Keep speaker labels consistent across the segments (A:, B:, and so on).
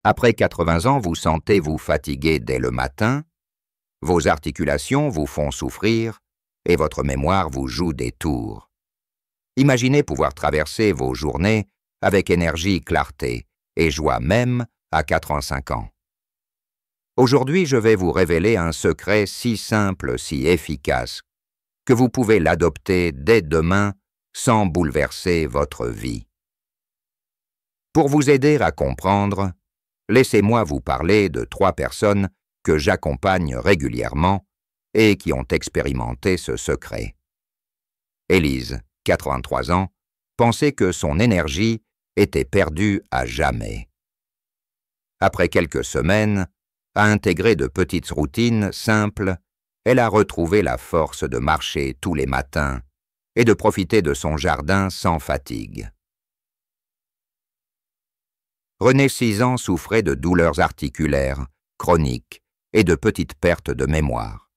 A: Après 80 ans, vous sentez-vous fatigué dès le matin, vos articulations vous font souffrir et votre mémoire vous joue des tours. Imaginez pouvoir traverser vos journées avec énergie, clarté et joie même à 85 ans. Aujourd'hui, je vais vous révéler un secret si simple, si efficace, que vous pouvez l'adopter dès demain sans bouleverser votre vie. Pour vous aider à comprendre, laissez-moi vous parler de 3 personnes que j'accompagne régulièrement et qui ont expérimenté ce secret. Élise, 83 ans, pensait que son énergie était perdue à jamais. Après quelques semaines, à intégrer de petites routines simples, elle a retrouvé la force de marcher tous les matins et de profiter de son jardin sans fatigue. René, 6 ans, souffrait de douleurs articulaires, chroniques et de petites pertes de mémoire.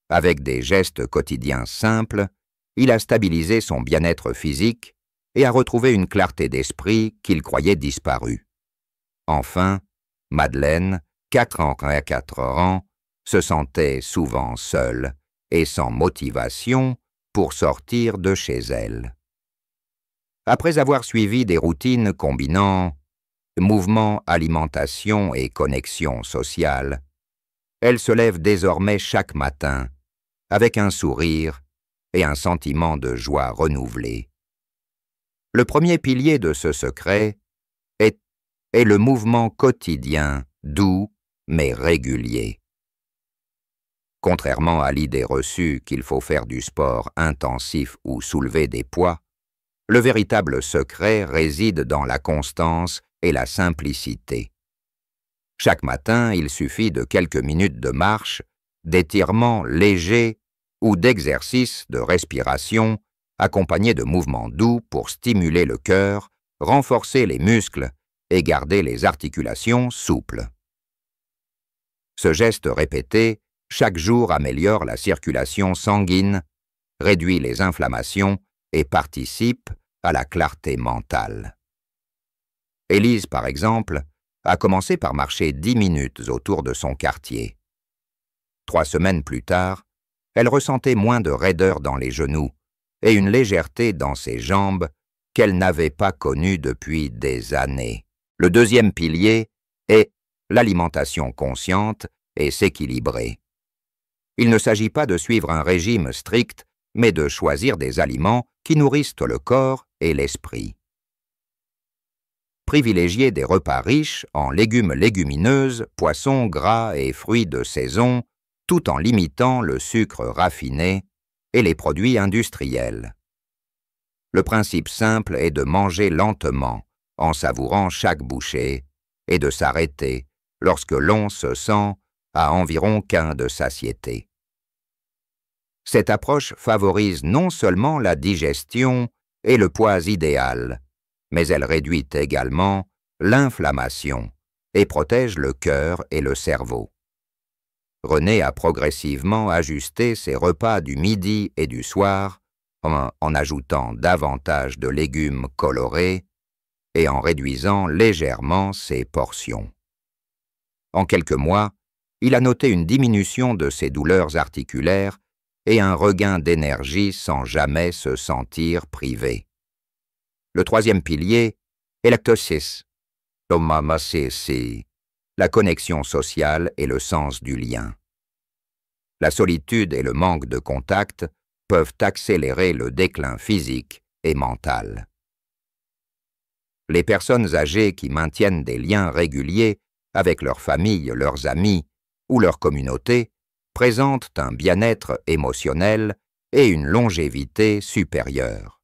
A: Avec des gestes quotidiens simples, il a stabilisé son bien-être physique et a retrouvé une clarté d'esprit qu'il croyait disparue. Enfin, Madeleine, 4 ans, se sentait souvent seule et sans motivation pour sortir de chez elle. Après avoir suivi des routines combinant mouvement, alimentation et connexion sociale, elle se lève désormais chaque matin avec un sourire et un sentiment de joie renouvelé. Le premier pilier de ce secret est le mouvement quotidien, doux mais régulier. Contrairement à l'idée reçue qu'il faut faire du sport intensif ou soulever des poids, le véritable secret réside dans la constance et la simplicité. Chaque matin, il suffit de quelques minutes de marche, d'étirements légers ou d'exercices de respiration accompagnés de mouvements doux pour stimuler le cœur, renforcer les muscles et garder les articulations souples. Ce geste répété, chaque jour améliore la circulation sanguine, réduit les inflammations et participe à la clarté mentale. Élise, par exemple, a commencé par marcher 10 minutes autour de son quartier. 3 semaines plus tard, elle ressentait moins de raideur dans les genoux et une légèreté dans ses jambes qu'elle n'avait pas connue depuis des années. Le deuxième pilier est l'alimentation consciente et s'équilibrer. Il ne s'agit pas de suivre un régime strict, mais de choisir des aliments qui nourrissent le corps et l'esprit. Privilégier des repas riches en légumes légumineuses, poissons gras et fruits de saison, tout en limitant le sucre raffiné et les produits industriels. Le principe simple est de manger lentement, en savourant chaque bouchée, et de s'arrêter lorsque l'on se sent à environ quint de satiété. Cette approche favorise non seulement la digestion et le poids idéal, mais elle réduit également l'inflammation et protège le cœur et le cerveau. René a progressivement ajusté ses repas du midi et du soir en ajoutant davantage de légumes colorés et en réduisant légèrement ses portions. En quelques mois, il a noté une diminution de ses douleurs articulaires et un regain d'énergie sans jamais se sentir privé. Le troisième pilier est l'actosis, la connexion sociale et le sens du lien. La solitude et le manque de contact peuvent accélérer le déclin physique et mental. Les personnes âgées qui maintiennent des liens réguliers avec leur famille, leurs amis ou leur communauté présentent un bien-être émotionnel et une longévité supérieure.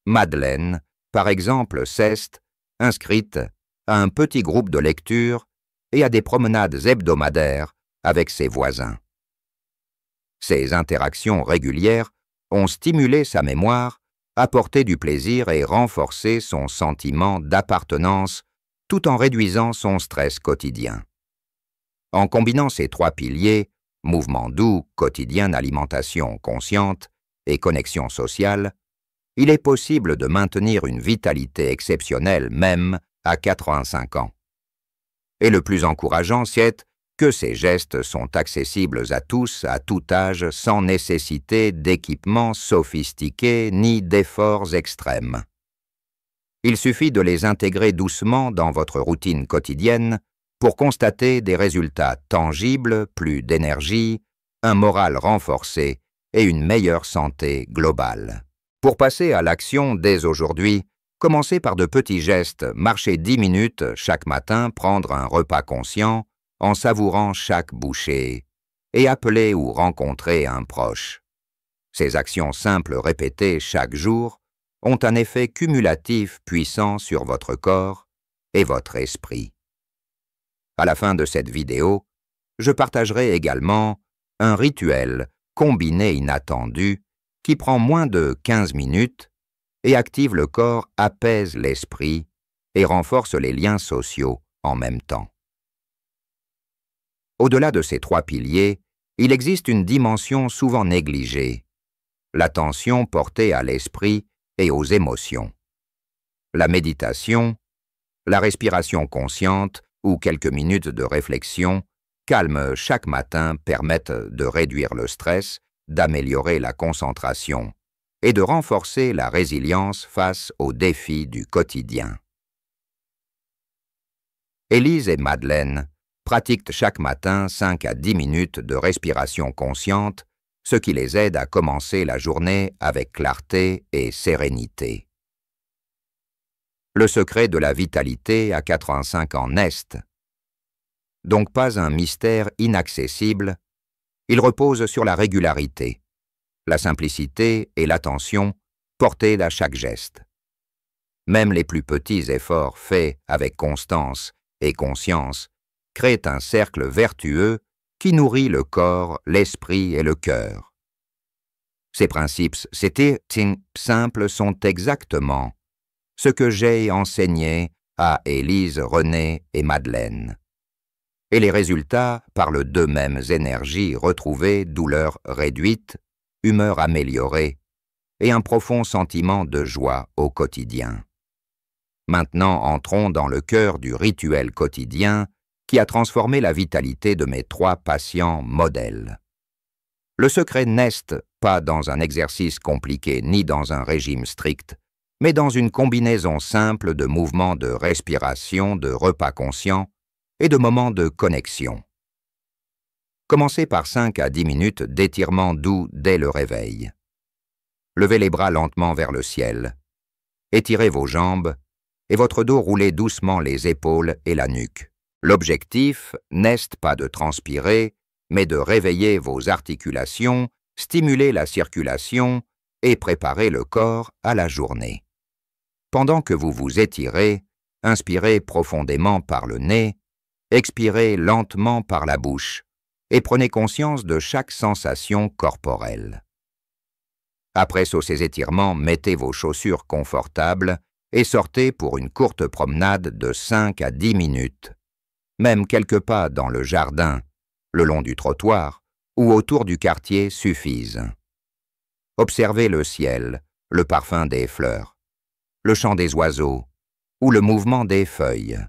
A: Madeleine, par exemple, s'est inscrite à un petit groupe de lecture et à des promenades hebdomadaires avec ses voisins. Ces interactions régulières ont stimulé sa mémoire, apporté du plaisir et renforcé son sentiment d'appartenance tout en réduisant son stress quotidien. En combinant ces 3 piliers, mouvement doux, quotidien, alimentation consciente et connexion sociale, il est possible de maintenir une vitalité exceptionnelle même à 85 ans. Et le plus encourageant, c'est que ces gestes sont accessibles à tous, à tout âge, sans nécessité d'équipements sophistiqués ni d'efforts extrêmes. Il suffit de les intégrer doucement dans votre routine quotidienne pour constater des résultats tangibles, plus d'énergie, un moral renforcé et une meilleure santé globale. Pour passer à l'action dès aujourd'hui, commencez par de petits gestes, marcher 10 minutes chaque matin, prendre un repas conscient, en savourant chaque bouchée, et appeler ou rencontrer un proche. Ces actions simples répétées chaque jour ont un effet cumulatif puissant sur votre corps et votre esprit. À la fin de cette vidéo, je partagerai également un rituel combiné inattendu qui prend moins de 15 minutes et active le corps, apaise l'esprit et renforce les liens sociaux en même temps. Au-delà de ces 3 piliers, il existe une dimension souvent négligée, l'attention portée à l'esprit et aux émotions. La méditation, la respiration consciente ou quelques minutes de réflexion calme chaque matin permettent de réduire le stress, d'améliorer la concentration et de renforcer la résilience face aux défis du quotidien. Élise et Madeleine pratiquent chaque matin 5 à 10 minutes de respiration consciente, ce qui les aide à commencer la journée avec clarté et sérénité. Le secret de la vitalité à 85 ans n'est donc pas un mystère inaccessible, il repose sur la régularité, la simplicité et l'attention portées à chaque geste. Même les plus petits efforts faits avec constance et conscience créent un cercle vertueux qui nourrit le corps, l'esprit et le cœur. Ces principes simples sont exactement ce que j'ai enseigné à Élise, René et Madeleine. Et les résultats parlent d'eux-mêmes: énergie retrouvée, douleur réduite, humeur améliorée et un profond sentiment de joie au quotidien. Maintenant, entrons dans le cœur du rituel quotidien qui a transformé la vitalité de mes 3 patients modèles. Le secret n'est pas dans un exercice compliqué ni dans un régime strict, mais dans une combinaison simple de mouvements de respiration, de repas conscients et de moments de connexion. Commencez par 5 à 10 minutes d'étirement doux dès le réveil. Levez les bras lentement vers le ciel. Étirez vos jambes et votre dos, roulez doucement les épaules et la nuque. L'objectif n'est pas de transpirer, mais de réveiller vos articulations, stimuler la circulation et préparer le corps à la journée. Pendant que vous vous étirez, inspirez profondément par le nez, expirez lentement par la bouche et prenez conscience de chaque sensation corporelle. Après ces étirements, mettez vos chaussures confortables et sortez pour une courte promenade de 5 à 10 minutes. Même quelques pas dans le jardin, le long du trottoir ou autour du quartier suffisent. Observez le ciel, le parfum des fleurs, le chant des oiseaux ou le mouvement des feuilles.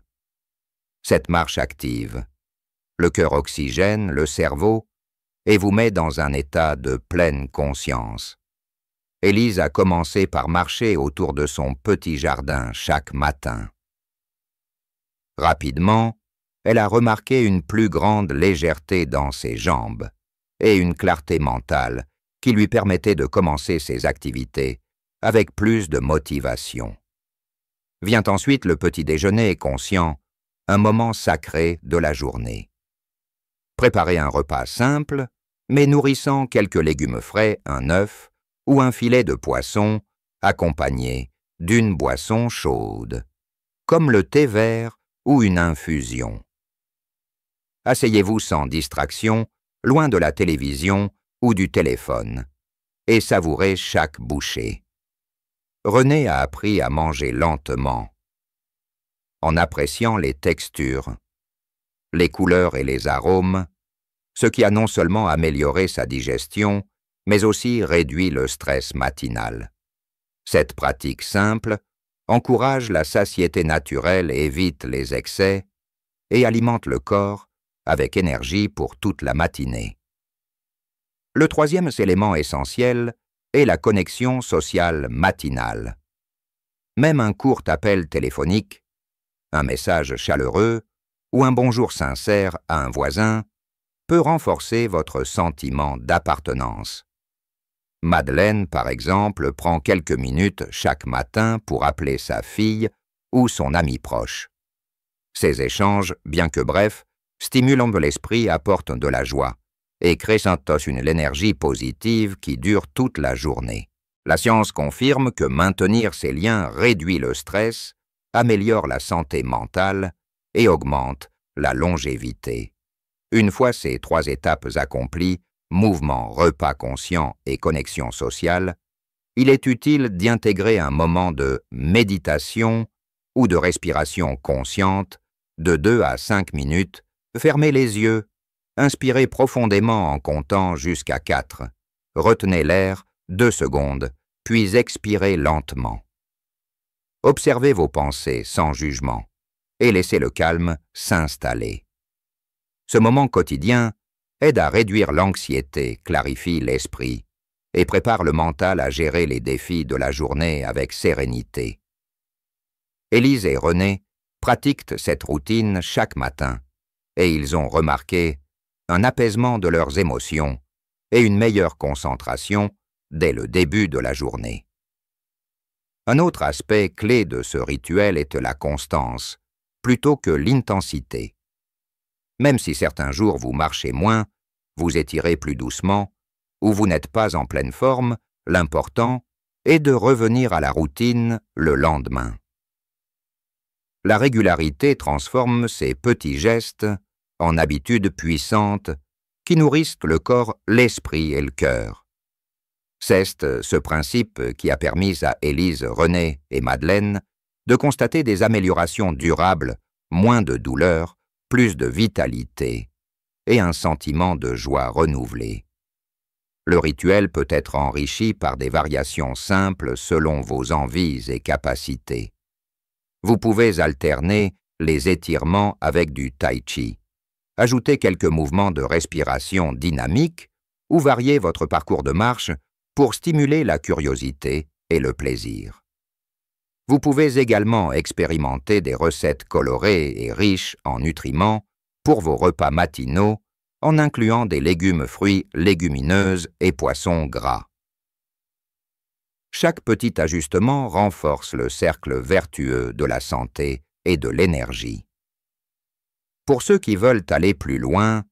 A: Cette marche active le cœur oxygène le cerveau et vous met dans un état de pleine conscience. Élise a commencé par marcher autour de son petit jardin chaque matin. Rapidement, elle a remarqué une plus grande légèreté dans ses jambes et une clarté mentale qui lui permettait de commencer ses activités avec plus de motivation. Vient ensuite le petit déjeuner conscient, un moment sacré de la journée. Préparez un repas simple, mais nourrissant: quelques légumes frais, un œuf ou un filet de poisson, accompagné d'une boisson chaude, comme le thé vert ou une infusion. Asseyez-vous sans distraction, loin de la télévision ou du téléphone, et savourez chaque bouchée. René a appris à manger lentement, en appréciant les textures, les couleurs et les arômes, ce qui a non seulement amélioré sa digestion, mais aussi réduit le stress matinal. Cette pratique simple encourage la satiété naturelle et évite les excès, et alimente le corps avec énergie pour toute la matinée. Le troisième élément essentiel est la connexion sociale matinale. Même un court appel téléphonique, un message chaleureux ou un bonjour sincère à un voisin peut renforcer votre sentiment d'appartenance. Madeleine, par exemple, prend quelques minutes chaque matin pour appeler sa fille ou son ami proche. Ces échanges, bien que brefs, stimulants de l'esprit, apportent de la joie et créent une énergie positive qui dure toute la journée. La science confirme que maintenir ces liens réduit le stress, améliore la santé mentale et augmente la longévité. Une fois ces 3 étapes accomplies, mouvement, repas conscient et connexion sociale, il est utile d'y intégrer un moment de méditation ou de respiration consciente de 2 à 5 minutes, fermez les yeux, inspirez profondément en comptant jusqu'à 4, retenez l'air 2 secondes, puis expirez lentement. Observez vos pensées sans jugement et laissez le calme s'installer. Ce moment quotidien aide à réduire l'anxiété, clarifie l'esprit et prépare le mental à gérer les défis de la journée avec sérénité. Élise et René pratiquent cette routine chaque matin et ils ont remarqué un apaisement de leurs émotions et une meilleure concentration dès le début de la journée. Un autre aspect clé de ce rituel est la constance, plutôt que l'intensité. Même si certains jours vous marchez moins, vous étirez plus doucement, ou vous n'êtes pas en pleine forme, l'important est de revenir à la routine le lendemain. La régularité transforme ces petits gestes en habitudes puissantes qui nourrissent le corps, l'esprit et le cœur. C'est ce principe qui a permis à Élise, René et Madeleine de constater des améliorations durables, moins de douleur, plus de vitalité et un sentiment de joie renouvelé. Le rituel peut être enrichi par des variations simples selon vos envies et capacités. Vous pouvez alterner les étirements avec du tai chi, ajouter quelques mouvements de respiration dynamiques ou varier votre parcours de marche pour stimuler la curiosité et le plaisir. Vous pouvez également expérimenter des recettes colorées et riches en nutriments pour vos repas matinaux en incluant des légumes, fruits, légumineuses et poissons gras. Chaque petit ajustement renforce le cercle vertueux de la santé et de l'énergie. Pour ceux qui veulent aller plus loin,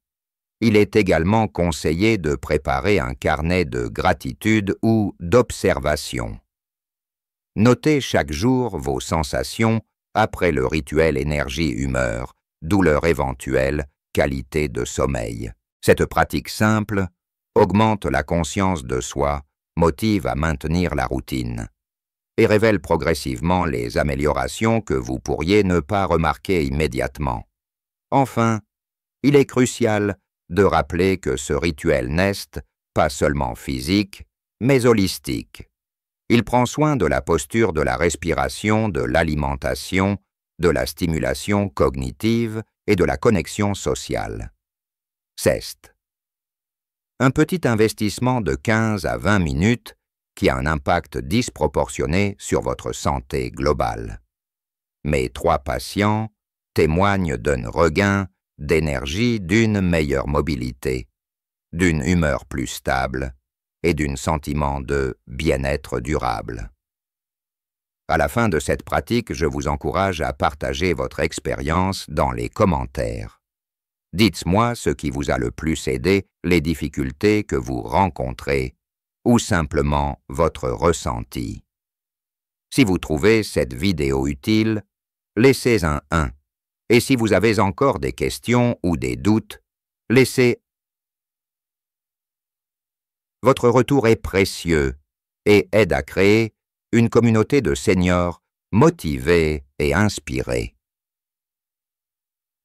A: il est également conseillé de préparer un carnet de gratitude ou d'observation. Notez chaque jour vos sensations après le rituel énergie-humeur, douleur éventuelle, qualité de sommeil. Cette pratique simple augmente la conscience de soi, motive à maintenir la routine et révèle progressivement les améliorations que vous pourriez ne pas remarquer immédiatement. Enfin, il est crucial de rappeler que ce rituel n'est pas seulement physique, mais holistique. Il prend soin de la posture, de la respiration, de l'alimentation, de la stimulation cognitive et de la connexion sociale. C'est un petit investissement de 15 à 20 minutes qui a un impact disproportionné sur votre santé globale. Mes 3 patients témoignent d'un regain d'énergie, d'une meilleure mobilité, d'une humeur plus stable et d'un sentiment de bien-être durable. À la fin de cette pratique, je vous encourage à partager votre expérience dans les commentaires. Dites-moi ce qui vous a le plus aidé, les difficultés que vous rencontrez ou simplement votre ressenti. Si vous trouvez cette vidéo utile, laissez un 1. Et si vous avez encore des questions ou des doutes, laissez. Votre retour est précieux et aide à créer une communauté de seniors motivés et inspirés.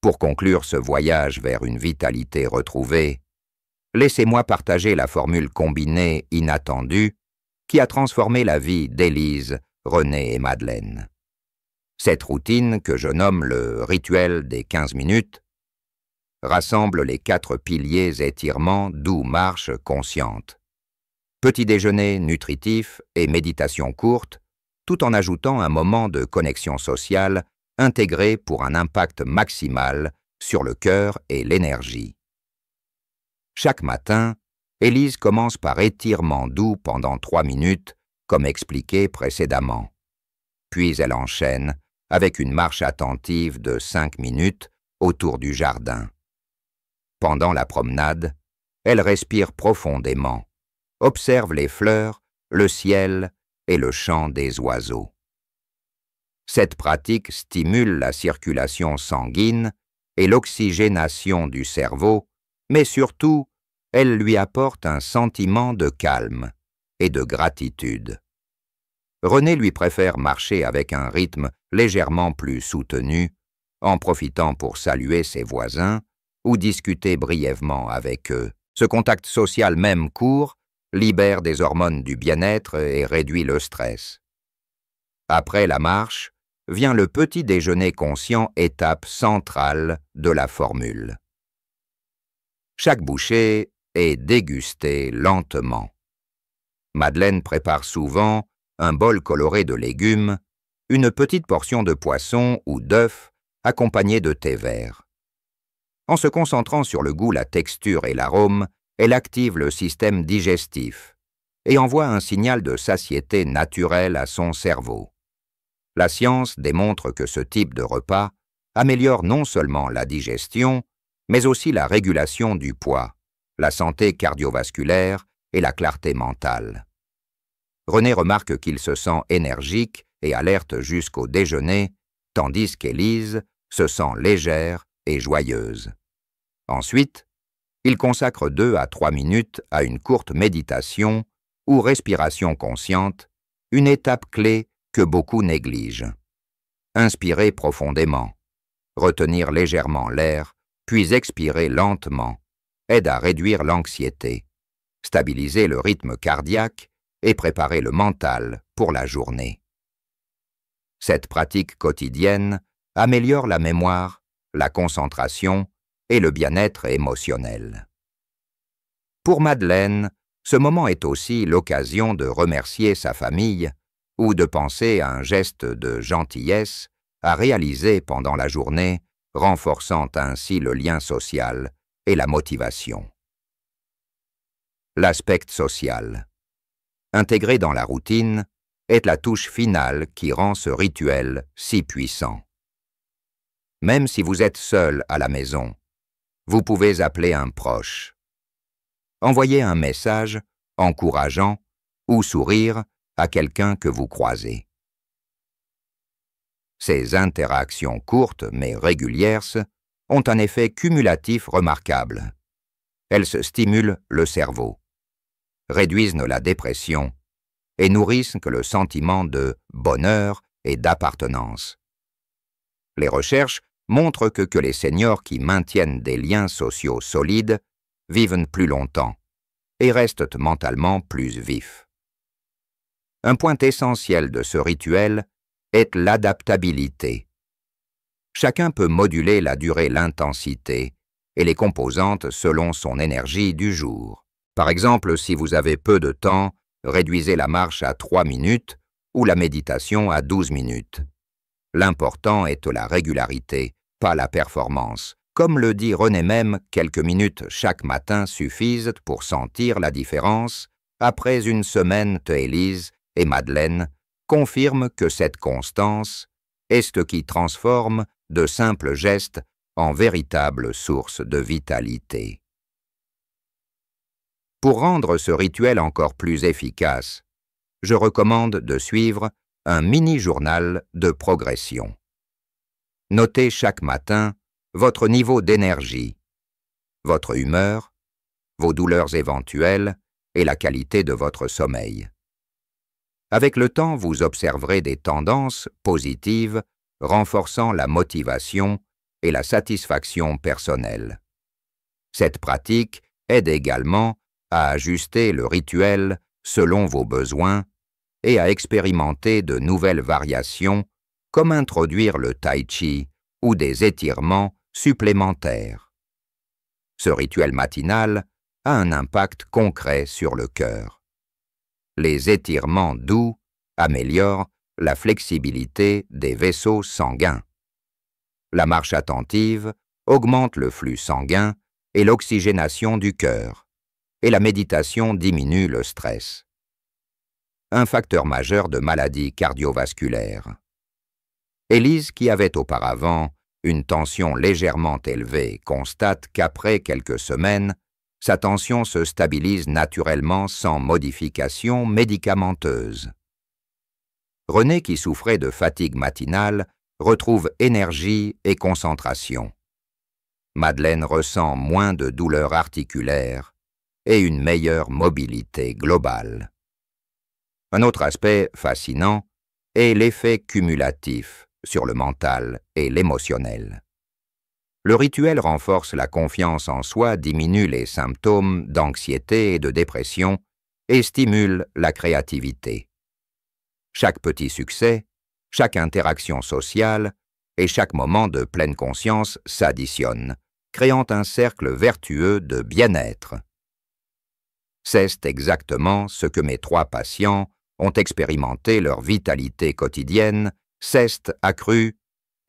A: Pour conclure ce voyage vers une vitalité retrouvée, laissez-moi partager la formule combinée inattendue qui a transformé la vie d'Élise, René et Madeleine. Cette routine, que je nomme le rituel des 15 minutes, rassemble les 4 piliers étirements doux marche consciente. Petit déjeuner nutritif et méditation courte, tout en ajoutant un moment de connexion sociale intégré pour un impact maximal sur le cœur et l'énergie. Chaque matin, Élise commence par étirement doux pendant 3 minutes, comme expliqué précédemment. Puis elle enchaîne avec une marche attentive de 5 minutes autour du jardin. Pendant la promenade, elle respire profondément, observe les fleurs, le ciel et le chant des oiseaux. Cette pratique stimule la circulation sanguine et l'oxygénation du cerveau, mais surtout, elle lui apporte un sentiment de calme et de gratitude. René lui préfère marcher avec un rythme légèrement plus soutenu, en profitant pour saluer ses voisins ou discuter brièvement avec eux. Ce contact social même court libère des hormones du bien-être et réduit le stress. Après la marche, vient le petit déjeuner conscient, étape centrale de la formule. Chaque bouchée est dégustée lentement. Madeleine prépare souvent un bol coloré de légumes, une petite portion de poisson ou d'œuf accompagnée de thé vert. En se concentrant sur le goût, la texture et l'arôme, elle active le système digestif et envoie un signal de satiété naturelle à son cerveau. La science démontre que ce type de repas améliore non seulement la digestion, mais aussi la régulation du poids, la santé cardiovasculaire et la clarté mentale. René remarque qu'il se sent énergique et alerte jusqu'au déjeuner, tandis qu'Élise se sent légère et joyeuse. Ensuite, il consacre 2 à 3 minutes à une courte méditation ou respiration consciente, une étape clé que beaucoup négligent. Inspirer profondément, retenir légèrement l'air, puis expirer lentement, aide à réduire l'anxiété, stabiliser le rythme cardiaque et préparer le mental pour la journée. Cette pratique quotidienne améliore la mémoire, la concentration et le bien-être émotionnel. Pour Madeleine, ce moment est aussi l'occasion de remercier sa famille ou de penser à un geste de gentillesse à réaliser pendant la journée, renforçant ainsi le lien social et la motivation. L'aspect social, intégré dans la routine, est la touche finale qui rend ce rituel si puissant. Même si vous êtes seul à la maison, vous pouvez appeler un proche. Envoyer un message encourageant ou sourire à quelqu'un que vous croisez. Ces interactions courtes mais régulières ont un effet cumulatif remarquable. Elles stimulent le cerveau, réduisent la dépression et nourrissent le sentiment de bonheur et d'appartenance. Les recherches montrent que les seniors qui maintiennent des liens sociaux solides vivent plus longtemps et restent mentalement plus vifs. Un point essentiel de ce rituel est l'adaptabilité. Chacun peut moduler la durée, l'intensité et les composantes selon son énergie du jour. Par exemple, si vous avez peu de temps, réduisez la marche à 3 minutes ou la méditation à 12 minutes. L'important est la régularité, pas la performance. Comme le dit René même, quelques minutes chaque matin suffisent pour sentir la différence. Après une semaine, Élise et Madeleine confirment que cette constance est ce qui transforme de simples gestes en véritable source de vitalité. Pour rendre ce rituel encore plus efficace, je recommande de suivre un mini-journal de progression. Notez chaque matin votre niveau d'énergie, votre humeur, vos douleurs éventuelles et la qualité de votre sommeil. Avec le temps, vous observerez des tendances positives renforçant la motivation et la satisfaction personnelle. Cette pratique aide également à ajuster le rituel selon vos besoins et à expérimenter de nouvelles variations comme introduire le tai chi ou des étirements supplémentaires. Ce rituel matinal a un impact concret sur le cœur. Les étirements doux améliorent la flexibilité des vaisseaux sanguins. La marche attentive augmente le flux sanguin et l'oxygénation du cœur, et la méditation diminue le stress. Un facteur majeur de maladie cardiovasculaire. Élise, qui avait auparavant une tension légèrement élevée, constate qu'après quelques semaines, sa tension se stabilise naturellement sans modification médicamenteuse. René, qui souffrait de fatigue matinale, retrouve énergie et concentration. Madeleine ressent moins de douleurs articulaires et une meilleure mobilité globale. Un autre aspect fascinant est l'effet cumulatif sur le mental et l'émotionnel. Le rituel renforce la confiance en soi, diminue les symptômes d'anxiété et de dépression et stimule la créativité. Chaque petit succès, chaque interaction sociale et chaque moment de pleine conscience s'additionnent, créant un cercle vertueux de bien-être. C'est exactement ce que mes 3 patients ont expérimenté. Leur vitalité quotidienne s'est accrue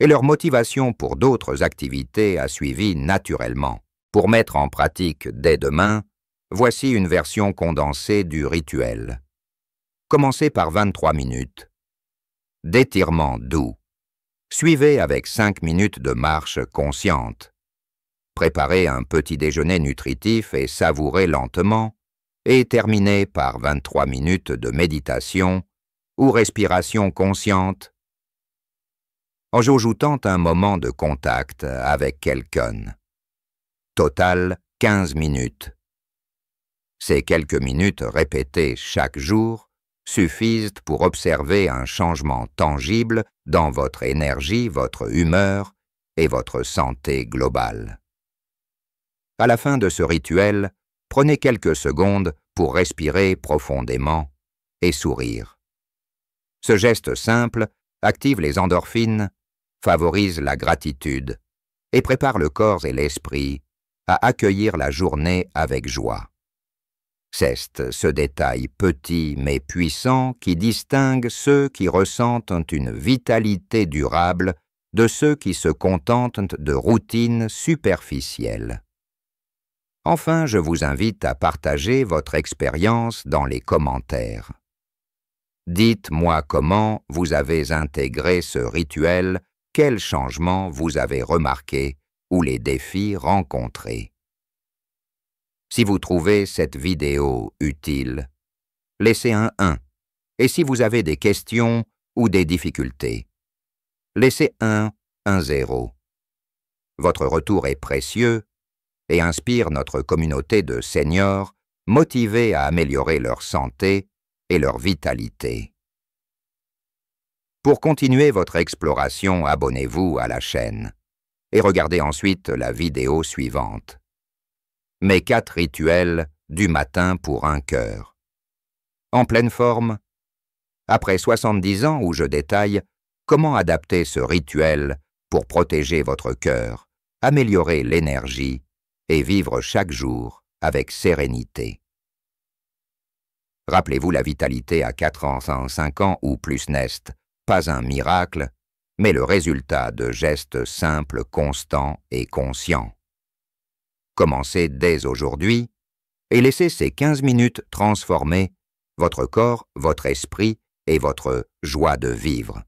A: et leur motivation pour d'autres activités a suivi naturellement. Pour mettre en pratique dès demain, voici une version condensée du rituel. Commencez par 23 minutes d'étirement doux. Suivez avec 5 minutes de marche consciente. Préparez un petit déjeuner nutritif et savourez lentement, et terminez par 23 minutes de méditation ou respiration consciente, en ajoutant un moment de contact avec quelqu'un. Total 15 minutes. Ces quelques minutes répétées chaque jour suffisent pour observer un changement tangible dans votre énergie, votre humeur et votre santé globale. À la fin de ce rituel, prenez quelques secondes pour respirer profondément et sourire. Ce geste simple active les endorphines, favorise la gratitude et prépare le corps et l'esprit à accueillir la journée avec joie. C'est ce détail petit mais puissant qui distingue ceux qui ressentent une vitalité durable de ceux qui se contentent de routines superficielles. Enfin, je vous invite à partager votre expérience dans les commentaires. Dites-moi comment vous avez intégré ce rituel, quels changements vous avez remarqués ou les défis rencontrés. Si vous trouvez cette vidéo utile, laissez un 1. Et si vous avez des questions ou des difficultés, laissez un 0. Votre retour est précieux et inspire notre communauté de seniors motivés à améliorer leur santé et leur vitalité. Pour continuer votre exploration, abonnez-vous à la chaîne et regardez ensuite la vidéo suivante. Mes 4 rituels du matin pour un cœur. En pleine forme, après 70 ans où je détaille comment adapter ce rituel pour protéger votre cœur, améliorer l'énergie et vivre chaque jour avec sérénité. Rappelez-vous, la vitalité à 4 ans, 5 ans ou plus n'est pas un miracle, mais le résultat de gestes simples, constants et conscients. Commencez dès aujourd'hui et laissez ces 15 minutes transformer votre corps, votre esprit et votre joie de vivre.